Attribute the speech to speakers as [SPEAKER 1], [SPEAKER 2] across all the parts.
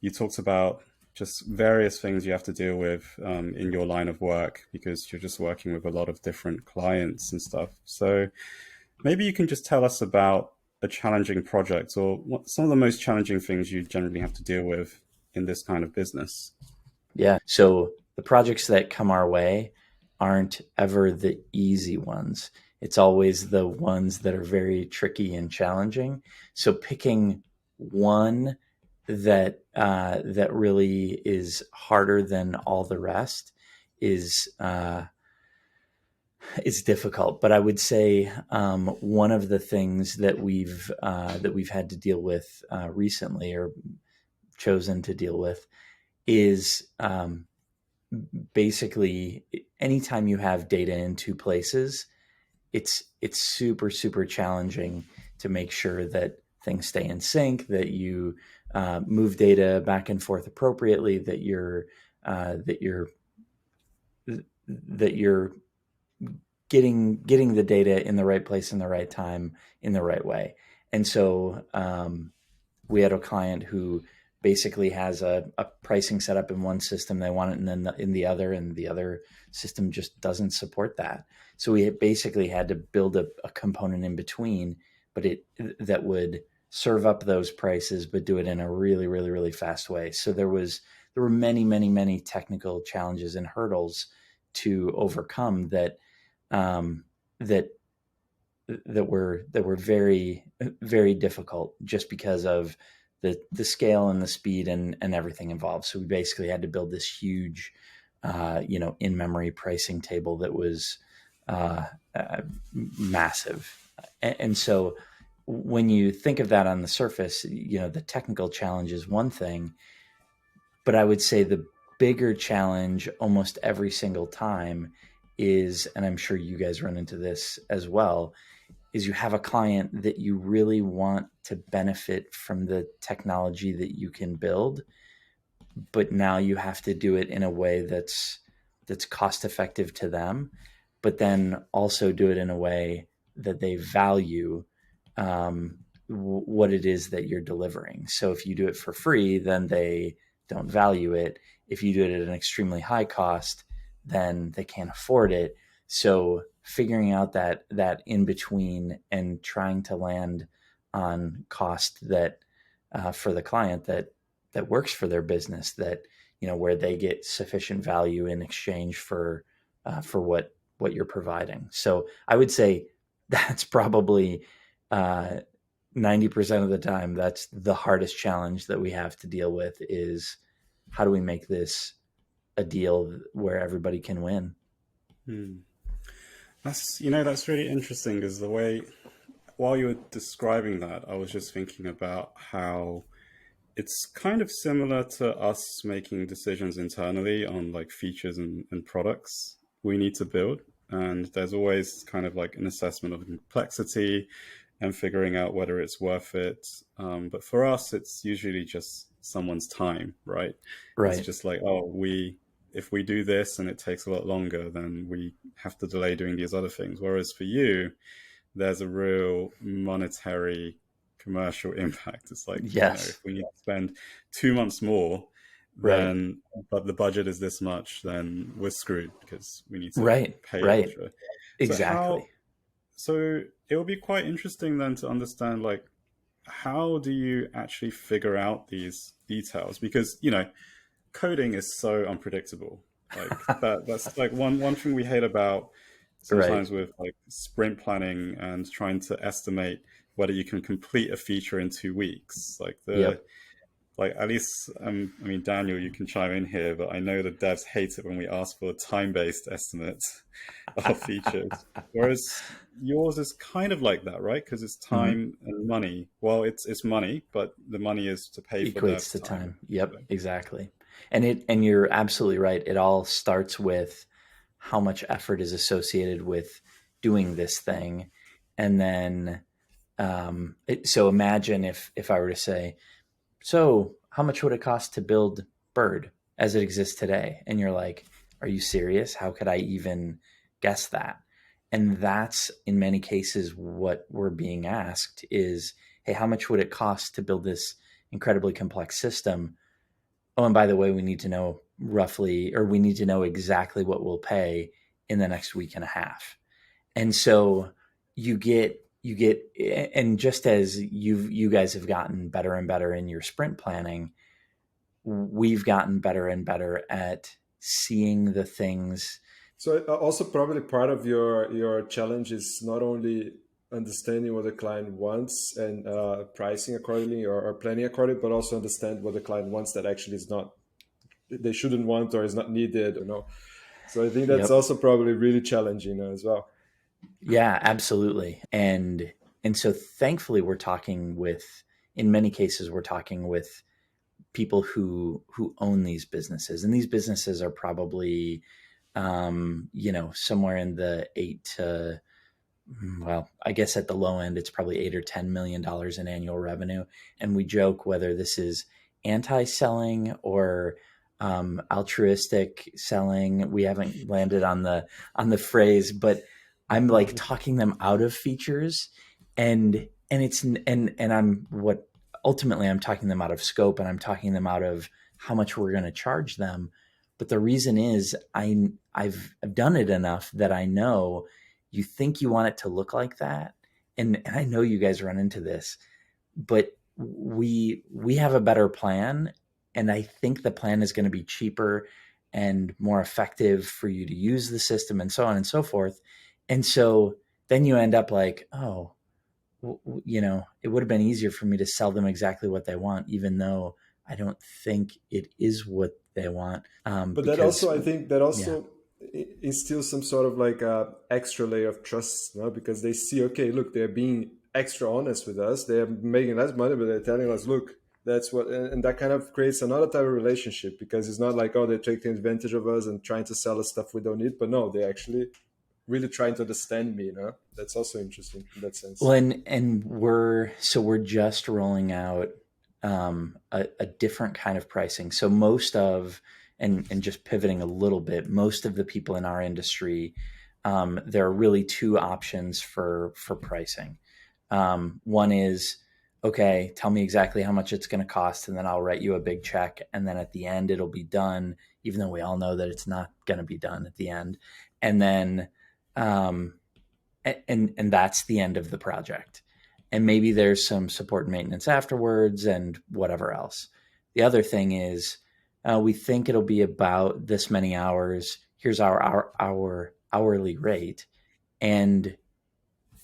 [SPEAKER 1] you talked about just various things you have to deal with in your line of work because you're just working with a lot of different clients and stuff. So maybe you can just tell us about a challenging project or what some of the most challenging things you generally have to deal with in this kind of business.
[SPEAKER 2] Yeah. So the projects that come our way aren't ever the easy ones. It's always the ones that are very tricky and challenging. So picking one that really is harder than all the rest is is difficult. But I would say one of the things that we've had to deal with recently, or chosen to deal with, is basically anytime you have data in two places, it's super challenging to make sure that things stay in sync, that you move data back and forth appropriately, that you're getting the data in the right place in the right time in the right way. And so we had a client who basically has a pricing set up in one system, they want it in the other, and the other system just doesn't support that. So we basically had to build a component in between, but that would serve up those prices, but do it in a really fast way. So there were many technical challenges and hurdles to overcome um, that that were very difficult, just because of the scale and the speed and everything involved. So we basically had to build this huge, in-memory pricing table that was massive. And so when you think of that on the surface, the technical challenge is one thing, but I would say the bigger challenge almost every single time is, and I'm sure you guys run into this as well, is you have a client that you really want to benefit from the technology that you can build, but now you have to do it in a way that's cost effective to them, but then also do it in a way that they value what it is that you're delivering. So if you do it for free, then they don't value it. If you do it at an extremely high cost, then they can't afford it. So figuring out that in between and trying to land on cost that for the client that works for their business, that where they get sufficient value in exchange for what you're providing. So I would say that's probably 90% of the time, that's the hardest challenge that we have to deal with, is how do we make this a deal where everybody can win?
[SPEAKER 1] Hmm. That's really interesting because the way, while you were describing that, I was just thinking about how it's kind of similar to us making decisions internally on like features and products we need to build. And there's always kind of like an assessment of complexity and figuring out whether it's worth it. But for us, it's usually just someone's time, right? It's
[SPEAKER 2] Right.
[SPEAKER 1] just like, oh, if we do this and it takes a lot longer, then we have to delay doing these other things. Whereas for you, there's a real monetary commercial impact. It's like,
[SPEAKER 2] Yes.
[SPEAKER 1] if we need to spend 2 months more,
[SPEAKER 2] Right.
[SPEAKER 1] then but the budget is this much, then we're screwed because we need to
[SPEAKER 2] Right.
[SPEAKER 1] pay
[SPEAKER 2] Right.
[SPEAKER 1] extra. So
[SPEAKER 2] Exactly.
[SPEAKER 1] so it will be quite interesting then to understand like how do you actually figure out these details? Because, coding is so unpredictable. Like that's like one thing we hate about
[SPEAKER 2] Right.
[SPEAKER 1] sometimes with like sprint planning and trying to estimate whether you can complete a feature in 2 weeks.
[SPEAKER 2] Yep.
[SPEAKER 1] Like at least I mean, Daniel, you can chime in here, but I know the devs hate it when we ask for time-based estimates of features. Whereas yours is kind of like that, right? Because it's
[SPEAKER 2] Mhm.
[SPEAKER 1] time and money. Well, it's money, but the money is to pay for
[SPEAKER 2] Equates
[SPEAKER 1] devs'
[SPEAKER 2] to
[SPEAKER 1] time.
[SPEAKER 2] time. Yep, exactly. And you're absolutely right. It all starts with how much effort is associated with doing this thing. And then so imagine if I were to say, so how much would it cost to build Bird as it exists today? And you're like, are you serious? How could I even guess that? And that's in many cases what we're being asked is, hey, how much would it cost to build this incredibly complex system? oh, and by the way, we need to know roughly, or we need to know exactly what we'll pay in the next week and a half. And so you get, and just as you guys have gotten better and better in your sprint planning, we've gotten better and better at seeing the things.
[SPEAKER 3] So also probably part of your challenge is not only understanding what the client wants and pricing accordingly or planning accordingly, but also understand what the client wants that actually is not, they shouldn't want or is not needed or no. So I think that's
[SPEAKER 2] Yep.
[SPEAKER 3] also probably really challenging as well.
[SPEAKER 2] Yeah, absolutely. And so thankfully we're talking with, in many cases we're talking with people who own these businesses, and these businesses are probably somewhere in the 8 to, well, I guess at the low end it's probably $8 or $10 million in annual revenue. And we joke whether this is anti-selling or altruistic selling. We haven't landed on the phrase, but I'm like talking them out of features, and it's and I'm what ultimately I'm talking them out of scope, and I'm talking them out of how much we're going to charge them. But the reason is I've done it enough that I know you think you want it to look like that. And I know you guys run into this, but we have a better plan, and I think the plan is going to be cheaper and more effective for you to use the system and so on and so forth. And so then you end up like, oh, it would have been easier for me to sell them exactly what they want, even though I don't think it is what they want.
[SPEAKER 3] But that
[SPEAKER 2] Because
[SPEAKER 3] also, I think that
[SPEAKER 2] yeah,
[SPEAKER 3] also instills some sort of like a extra layer of trust, no? Because they see, okay, look, they're being extra honest with us. They're making less money, but they're telling us, look, that's what, and that kind of creates another type of relationship, because it's not like, oh, they're taking advantage of us and trying to sell us stuff we don't need, but no, they're actually really trying to understand me, no? That's also interesting in that
[SPEAKER 2] well,
[SPEAKER 3] sense.
[SPEAKER 2] and we're just rolling out a different kind of pricing. So most of, and just pivoting a little bit, most of the people in our industry, there are really two options for pricing. One is, okay, tell me exactly how much it's going to cost, and then I'll write you a big check, and then at the end it'll be done, even though we all know that it's not going to be done at the end. And then um, and that's the end of the project. And maybe there's some support and maintenance afterwards and whatever else. The other thing is, we think it'll be about this many hours. Here's our hourly rate, and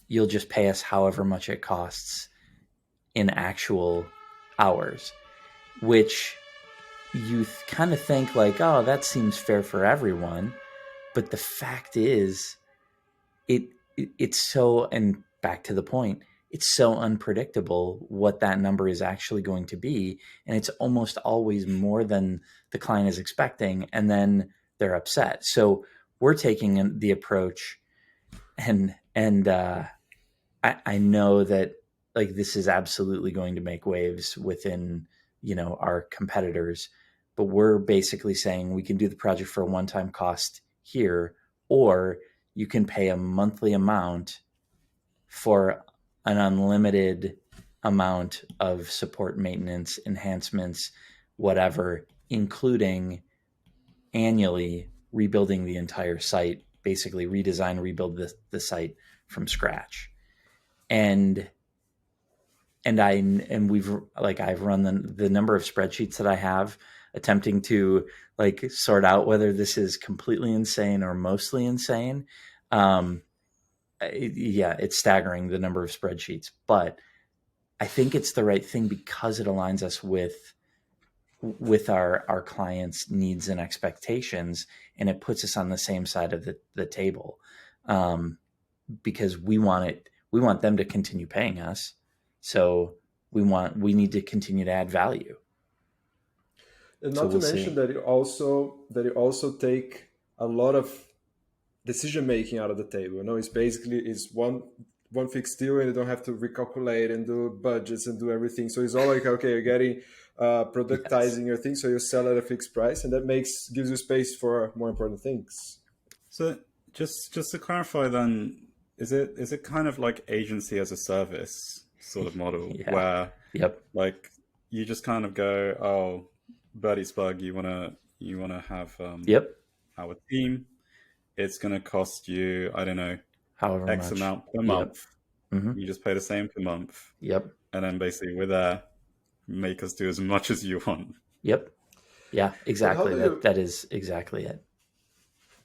[SPEAKER 2] you'll just pay us however much it costs in actual hours, which you kind of think like, oh, that seems fair for everyone. But the fact is, it it's so, and back to the point, it's so unpredictable what that number is actually going to be, and it's almost always more than the client is expecting, and then they're upset. So we're taking the approach, and I know that like this is absolutely going to make waves within our competitors, but we're basically saying we can do the project for a one-time cost here, or you can pay a monthly amount for an unlimited amount of support, maintenance, enhancements, whatever, including annually rebuilding the entire site, basically redesign, rebuild the site from scratch. And we've like I've run the number of spreadsheets that I have attempting to like sort out whether this is completely insane or mostly insane. Um, yeah, it's staggering the number of spreadsheets, but I think it's the right thing because it aligns us with our clients' needs and expectations, and it puts us on the same side of the table, um, because we want them to continue paying us, so we need to continue to add value.
[SPEAKER 3] And
[SPEAKER 2] So
[SPEAKER 3] not to
[SPEAKER 2] we'll
[SPEAKER 3] mention
[SPEAKER 2] see.
[SPEAKER 3] that you also take a lot of decision making out of the table. It's basically is one fixed deal, and you don't have to recalculate and do budgets and do everything. So it's all like, okay, you're getting
[SPEAKER 2] Yes.
[SPEAKER 3] productizing your thing, so you sell at a fixed price, and that gives you space for more important things.
[SPEAKER 1] So just to clarify then, is it kind of like agency as a service sort of model
[SPEAKER 2] Yeah.
[SPEAKER 1] where
[SPEAKER 2] Yep.
[SPEAKER 1] like you just kind of go, oh, Birdie's Bug, you wanna have
[SPEAKER 2] Yep.
[SPEAKER 1] our team. It's gonna cost you, I don't know,
[SPEAKER 2] However
[SPEAKER 1] X
[SPEAKER 2] much.
[SPEAKER 1] amount per
[SPEAKER 2] Yep.
[SPEAKER 1] month.
[SPEAKER 2] Hmm.
[SPEAKER 1] You just pay the same per month,
[SPEAKER 2] Yep.
[SPEAKER 1] and then basically we're there. Make us do as much as you want.
[SPEAKER 2] Yep. Yeah,
[SPEAKER 3] But how
[SPEAKER 2] exactly.
[SPEAKER 3] do you
[SPEAKER 2] That is exactly it.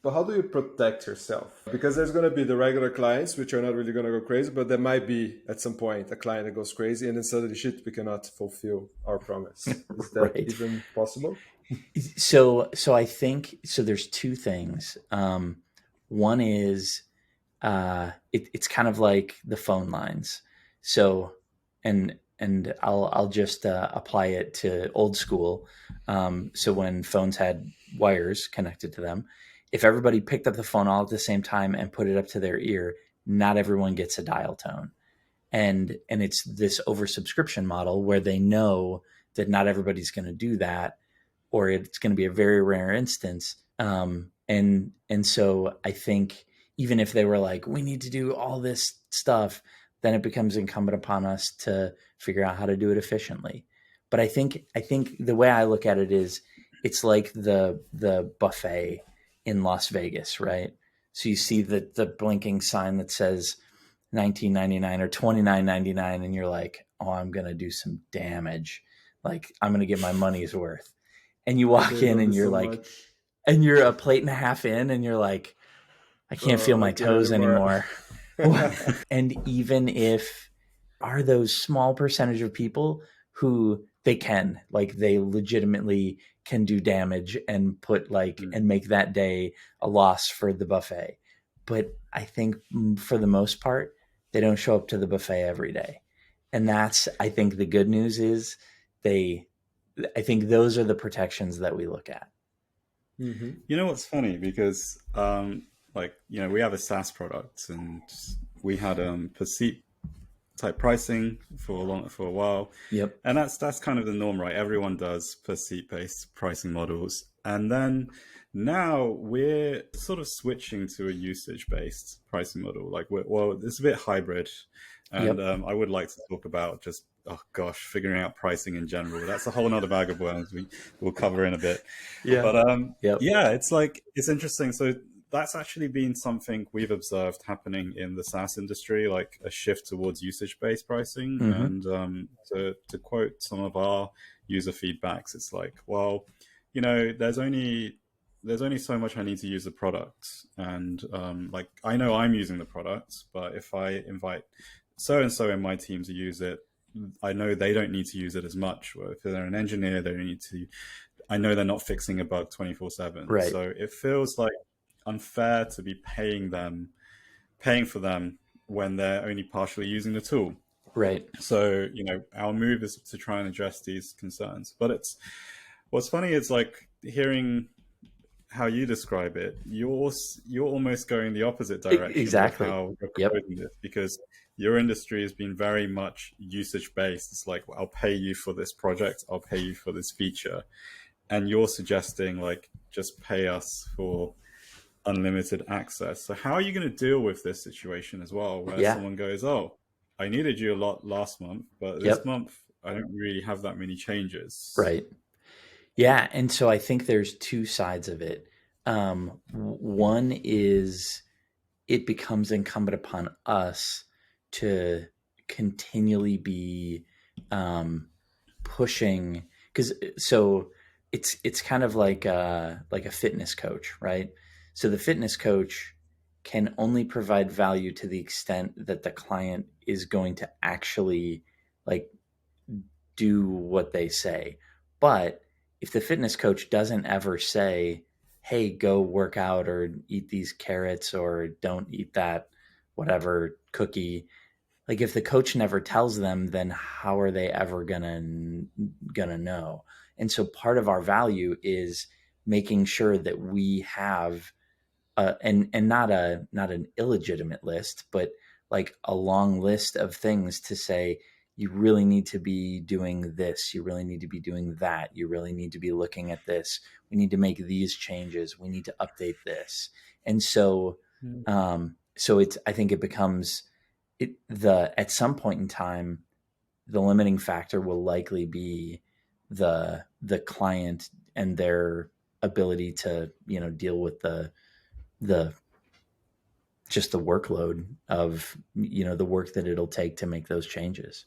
[SPEAKER 3] but how do you protect yourself? Because there's going to be the regular clients, which are not really going to go crazy, but there might be at some point a client that goes crazy and then suddenly shit, we cannot fulfill our promise. Is that
[SPEAKER 2] Right.
[SPEAKER 3] even possible?
[SPEAKER 2] So I think so. There's two things. One is it's kind of like the phone lines. So and I'll just apply it to old school. So when phones had wires connected to them, if everybody picked up the phone all at the same time and put it up to their ear, not everyone gets a dial tone. And it's this oversubscription model where they know that not everybody's going to do that, or it's going to be a very rare instance. And so I think even if they were like, we need to do all this stuff, then it becomes incumbent upon us to figure out how to do it efficiently. But I think the way I look at it is it's like the buffet in Las Vegas, right? So you see the blinking sign that says 19.99 or 29.99, and you're like, oh, I'm gonna do some damage. Like I'm gonna get my money's worth. And you walk
[SPEAKER 3] Okay,
[SPEAKER 2] in
[SPEAKER 3] love
[SPEAKER 2] and
[SPEAKER 3] this
[SPEAKER 2] you're
[SPEAKER 3] so
[SPEAKER 2] like,
[SPEAKER 3] much.
[SPEAKER 2] and you're a plate and a half in, and you're like, I can't feel my
[SPEAKER 3] I can't
[SPEAKER 2] toes
[SPEAKER 3] anymore.
[SPEAKER 2] anymore. And even if are those small percentage of people who they can, like they legitimately can do damage and put like
[SPEAKER 1] Mm.
[SPEAKER 2] and make that day a loss for the buffet. But I think for the most part, they don't show up to the buffet every day. And that's, I think the good news is they, I think those are the protections that we look at.
[SPEAKER 3] Mm-hmm.
[SPEAKER 1] You know what's funny? Because we have a SaaS product, and we had per seat type pricing for a while,
[SPEAKER 2] Yep.
[SPEAKER 1] and that's kind of the norm, right? Everyone does per seat based pricing models, and then now we're sort of switching to a usage based pricing model. Like, it's a bit hybrid, and
[SPEAKER 2] Yep.
[SPEAKER 1] I would like to talk about just, oh gosh, figuring out pricing in general. That's a whole nother bag of worms we'll cover in a bit.
[SPEAKER 2] Yeah.
[SPEAKER 1] But
[SPEAKER 2] Yep.
[SPEAKER 1] yeah, it's interesting. So that's actually been something we've observed happening in the SaaS industry, like a shift towards usage-based pricing.
[SPEAKER 2] Mm-hmm.
[SPEAKER 1] And to quote some of our user feedbacks, it's like, well, there's only so much I need to use the product, and like I know I'm using the product, but if I invite so and so in my team to use it, I know they don't need to use it as much. Or if they're an engineer, they don't need to. I know they're not fixing a bug 24/7.
[SPEAKER 2] Right.
[SPEAKER 1] So it feels like unfair to be paying for them when they're only partially using the tool.
[SPEAKER 2] Right.
[SPEAKER 1] So, our move is to try and address these concerns. But what's funny is like hearing how you describe it, you're almost going the opposite direction with
[SPEAKER 2] Exactly.
[SPEAKER 1] how you're
[SPEAKER 2] Yep.
[SPEAKER 1] proposing this, because your industry has been very much usage based. It's like, well, I'll pay you for this project, I'll pay you for this feature, and you're suggesting like just pay us for unlimited access. So how are you going to deal with this situation as well, where
[SPEAKER 2] Yeah.
[SPEAKER 1] someone goes, oh, I needed you a lot last month, but this
[SPEAKER 2] Yep.
[SPEAKER 1] month I don't really have that many changes.
[SPEAKER 2] Right. Yeah. And so I think there's two sides of it. One is it becomes incumbent upon us to continually be pushing, because so it's kind of like a fitness coach, right? So the fitness coach can only provide value to the extent that the client is going to actually like do what they say. But if the fitness coach doesn't ever say, hey, go work out or eat these carrots or don't eat that whatever cookie, like if the coach never tells them, then how are they ever gonna know? And so part of our value is making sure that we have and not an illegitimate list, but like a long list of things to say, you really need to be doing this, you really need to be doing that, you really need to be looking at this, we need to make these changes, we need to update this. And so so it's, I think it becomes at some point in time, the limiting factor will likely be the client and their ability to, deal with the just the workload of, the work that it'll take to make those changes.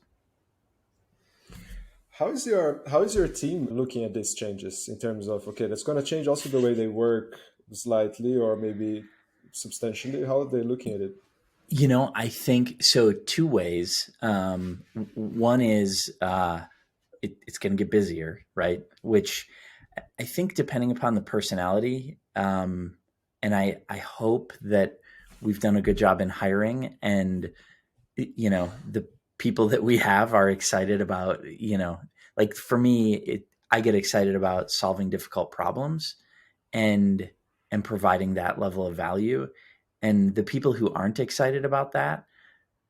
[SPEAKER 3] How is your team looking at these changes in terms of, okay, that's going to change also the way they work slightly or maybe substantially? How are they looking at it?
[SPEAKER 2] I think so. Two ways. One is it's going to get busier, right? Which I think, depending upon the personality, and I hope that we've done a good job in hiring, and the people that we have are excited about. Like for me, I get excited about solving difficult problems and providing that level of value. And the people who aren't excited about that,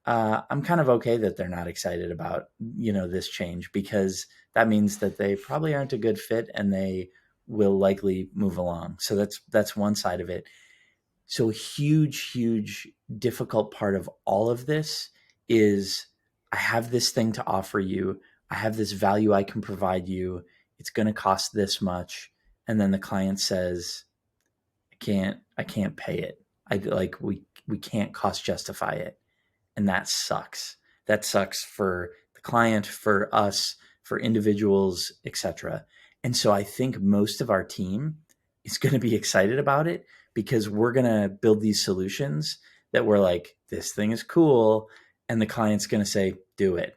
[SPEAKER 2] I'm kind of okay that they're not excited about, this change, because that means that they probably aren't a good fit and they will likely move along. So that's one side of it. So huge, difficult part of all of this is, I have this thing to offer you. I have this value I can provide you. It's going to cost this much. And then the client says, I can't pay it. We can't cost justify it. And that sucks. That sucks for the client, for us, for individuals, etc. And so I think most of our team is going to be excited about it, because we're going to build these solutions that we're like, this thing is cool. And the client's going to say, do it.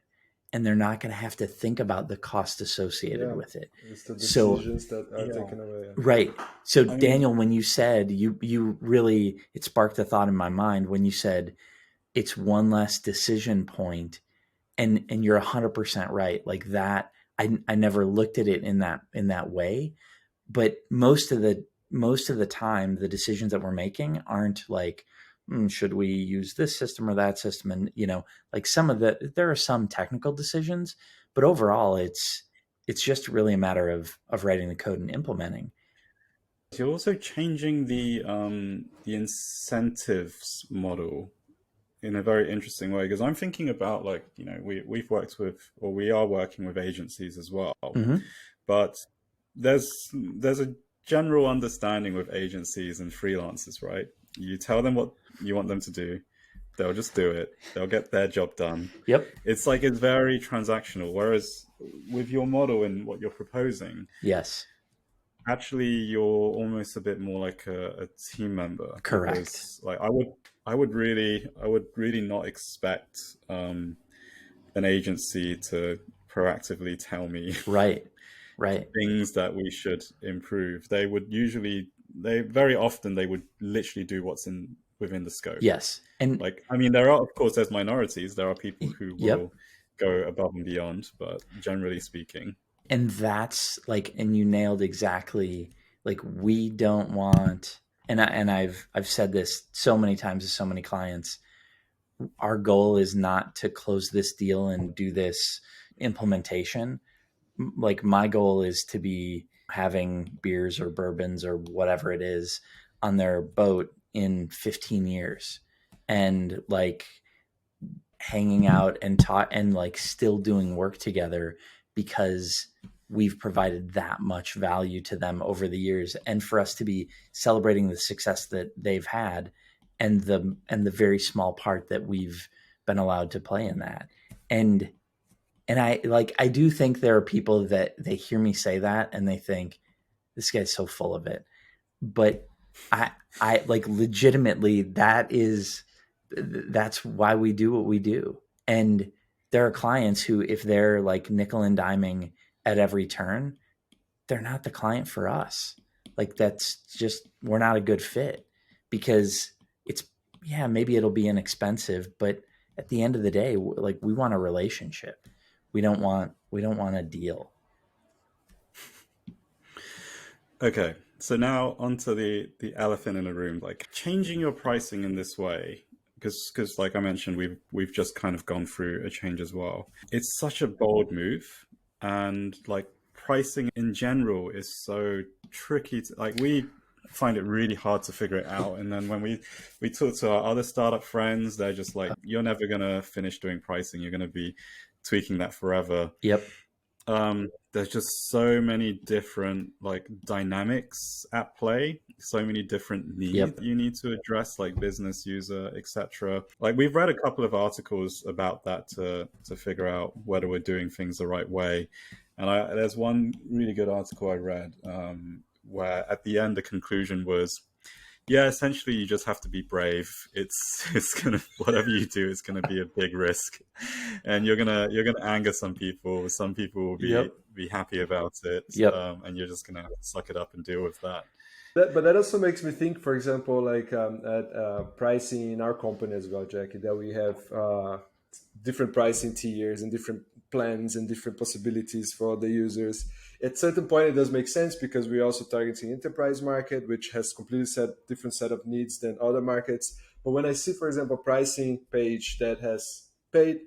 [SPEAKER 2] And they're not going to have to think about the cost associated with it.
[SPEAKER 3] It's the decisions that are
[SPEAKER 1] Yeah.
[SPEAKER 3] taken away.
[SPEAKER 2] Right. So Daniel, when you said, you really, it sparked a thought in my mind when you said it's one less decision point, and you're 100% right. Like that, I never looked at it in that way, but most of the time, the decisions that we're making aren't like, should we use this system or that system? And, like there are some technical decisions, but overall it's just really a matter of writing the code and implementing.
[SPEAKER 1] You're also changing the incentives model in a very interesting way, because I'm thinking about, like, we've worked with, or we are working with agencies as well,
[SPEAKER 2] Mm-hmm.
[SPEAKER 1] but there's a general understanding with agencies and freelancers, right? You tell them what you want them to do, they'll just do it, they'll get their job done.
[SPEAKER 2] Yep.
[SPEAKER 1] It's very transactional, whereas with your model and what you're proposing,
[SPEAKER 2] Yes.
[SPEAKER 1] actually you're almost a bit more like a team member.
[SPEAKER 2] Correct.
[SPEAKER 1] Because, like, I would really not expect an agency to proactively tell me
[SPEAKER 2] Right.
[SPEAKER 1] things that we should improve. They very often would literally do what's within the scope.
[SPEAKER 2] Yes. And
[SPEAKER 1] like, there's minorities. There are people who will go above and beyond, but generally speaking.
[SPEAKER 2] And that's like, and you nailed exactly, like, we don't want, and I've said this so many times to so many clients, our goal is not to close this deal and do this implementation. Like, my goal is to be having beers or bourbons or whatever it is on their boat in 15 years, and like hanging out and and like still doing work together, because we've provided that much value to them over the years, and for us to be celebrating the success that they've had, and the very small part that we've been allowed to play in that. And I do think there are people that they hear me say that and they think, this guy's so full of it. But I like, legitimately, that's why we do what we do. And there are clients who, if they're like nickel and diming at every turn, they're not the client for us. Like, that's just, we're not a good fit, because maybe it'll be inexpensive, but at the end of the day, like, we want a relationship. We don't want a deal.
[SPEAKER 1] Okay, so now onto the elephant in the room, like changing your pricing in this way, because like I mentioned, we've just kind of gone through a change as well. It's such a bold move, and like, pricing in general is so tricky. We find it really hard to figure it out, and then when we talk to our other startup friends, they're just like, you're never gonna finish doing pricing. You're gonna be tweaking that forever.
[SPEAKER 2] Yep.
[SPEAKER 1] there's just so many different like dynamics at play, so many different needs
[SPEAKER 2] Yep.
[SPEAKER 1] you need to address, like business user, etc. Like we've read a couple of articles about that to figure out whether we're doing things the right way. And there's one really good article I read where at the end the conclusion was, yeah, essentially you just have to be brave. It's gonna, whatever you do, it's gonna be a big risk, and you're gonna anger some people. Some people will
[SPEAKER 2] Yep.
[SPEAKER 1] be happy about it,
[SPEAKER 2] Yep.
[SPEAKER 1] and you're just gonna have to suck it up and deal with that.
[SPEAKER 3] But that also makes me think, for example, like at pricing in our company as well, Jackie, that we have different pricing tiers and different plans and different possibilities for the users. At certain point, it does make sense because we're also targeting enterprise market, which has completely different set of needs than other markets. But when I see, for example, pricing page that has paid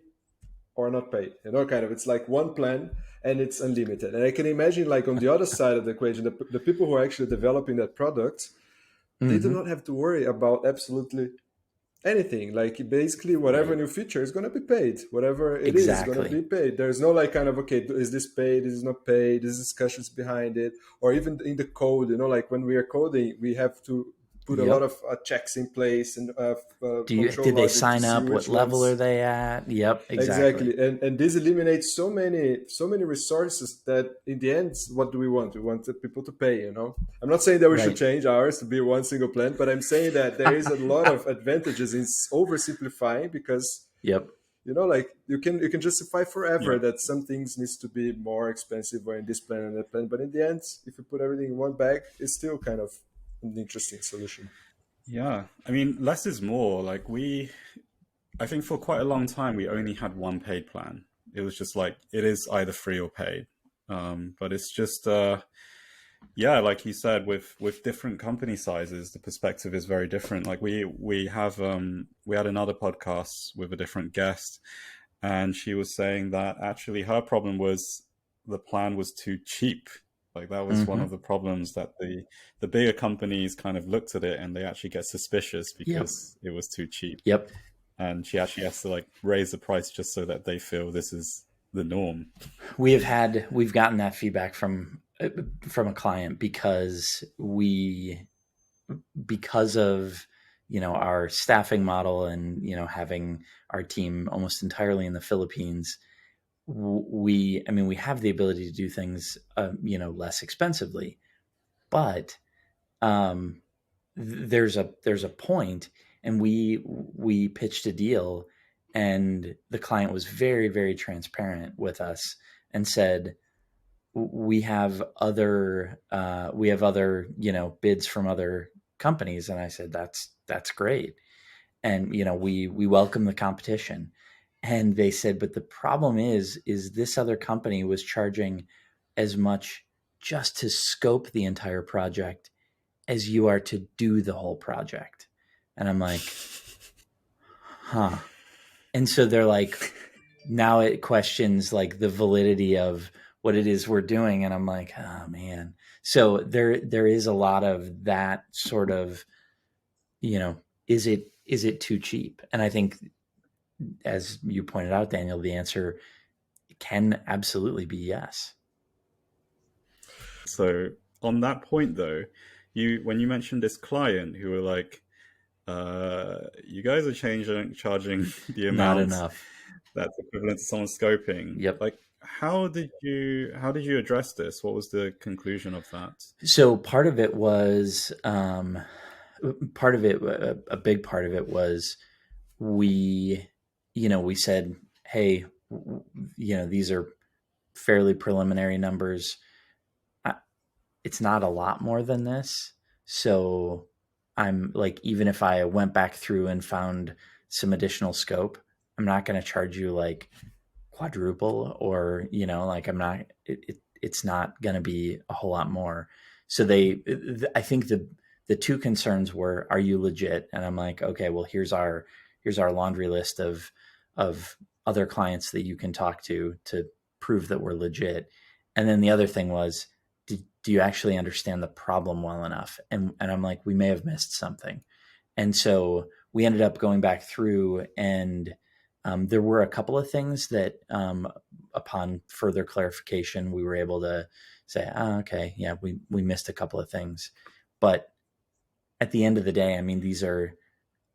[SPEAKER 3] or not paid, kind of, it's like one plan and it's unlimited. And I can imagine, like, on the other side of the equation, the people who are actually developing that product, they do
[SPEAKER 2] Mm-hmm.
[SPEAKER 3] not have to worry about absolutely anything. Like, basically whatever
[SPEAKER 2] Right.
[SPEAKER 3] new feature is going to be paid, whatever it is going to
[SPEAKER 2] Exactly.
[SPEAKER 3] be paid. There's no like kind of, okay, is this paid, is this not paid, is discussions behind it, or even in the code, like when we are coding, we have to put a lot
[SPEAKER 2] Yep.
[SPEAKER 3] of checks in place and control
[SPEAKER 2] Did they
[SPEAKER 3] logic to
[SPEAKER 2] sign
[SPEAKER 3] see
[SPEAKER 2] up? What
[SPEAKER 3] which
[SPEAKER 2] level are
[SPEAKER 3] ones.
[SPEAKER 2] they at? Yep. Exactly.
[SPEAKER 3] Exactly, and this eliminates so many resources that in the end, what do we want? We want the people to pay. I'm not saying that we should
[SPEAKER 2] Right.
[SPEAKER 3] change ours to be one single plan, but I'm saying that there is a lot of advantages in oversimplifying because
[SPEAKER 2] Yep.
[SPEAKER 3] like you can justify forever
[SPEAKER 1] Yeah,
[SPEAKER 3] that some things needs to be more expensive or in this plan and that plan, but in the end, if you put everything in one bag, it's still kind of an interesting solution.
[SPEAKER 1] yeah. I mean, less is more. Like I think for quite a long time we only had one paid plan. It was just like it is either free or paid. But it's just yeah, like you said, with different company sizes, the perspective is very different. Like we had another podcast with a different guest, and she was saying that actually her problem was the plan was too cheap. Like that was one
[SPEAKER 2] Mm-hmm.
[SPEAKER 1] of the problems, that the bigger companies kind of looked at it and they actually get suspicious
[SPEAKER 2] Yep.
[SPEAKER 1] because it was too cheap.
[SPEAKER 2] Yep.
[SPEAKER 1] And she actually has to like raise the price just so that they feel this is the norm.
[SPEAKER 2] We've gotten that feedback from a client because of our staffing model and having our team almost entirely in the Philippines. We have the ability to do things less expensively, but um, there's a point, and we pitched a deal, and the client was very, very transparent with us and said, we have other bids from other companies. And I said, that's great, and we welcome the competition. And they said, but the problem is this other company was charging as much just to scope the entire project as you are to do the whole project. And I'm like, huh. And so they're like, now it questions like the validity of what it is we're doing. And I'm like, oh man. So there is a lot of that sort of, you know, is it too cheap? And I think, as you pointed out, Daniel, the answer can absolutely be yes.
[SPEAKER 1] So on that point though, you when you mentioned this client who were like, you guys are charging the
[SPEAKER 2] Not
[SPEAKER 1] amount
[SPEAKER 2] enough.
[SPEAKER 1] that's equivalent to someone scoping.
[SPEAKER 2] Yep.
[SPEAKER 1] Like, how did you address this? What was the conclusion of that?
[SPEAKER 2] So part of it was a big part of it was we we said, hey, these are fairly preliminary numbers. It's not a lot more than this. So I'm like, even if I went back through and found some additional scope, I'm not going to charge you like quadruple, or like it's not going to be a whole lot more. So I think the two concerns were, are you legit? And I'm like, okay, well, here's our laundry list of other clients that you can talk to prove that we're legit. And then the other thing was, do you actually understand the problem well enough? And I'm like, we may have missed something. And so we ended up going back through and There were a couple of things that, upon further clarification, we were able to say, oh, okay, yeah, we missed a couple of things. But at the end of the day, I mean,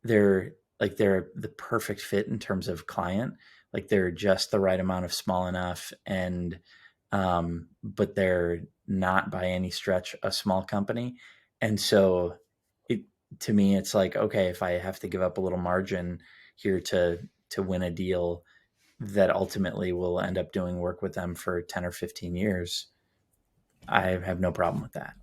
[SPEAKER 2] they're the perfect fit in terms of client. Like they're just the right amount of small enough, and but they're not by any stretch a small company. And so it, to me, it's like, okay, if I have to give up a little margin here to win a deal that ultimately will end up doing work with them for 10 or 15 years, I have no problem with that.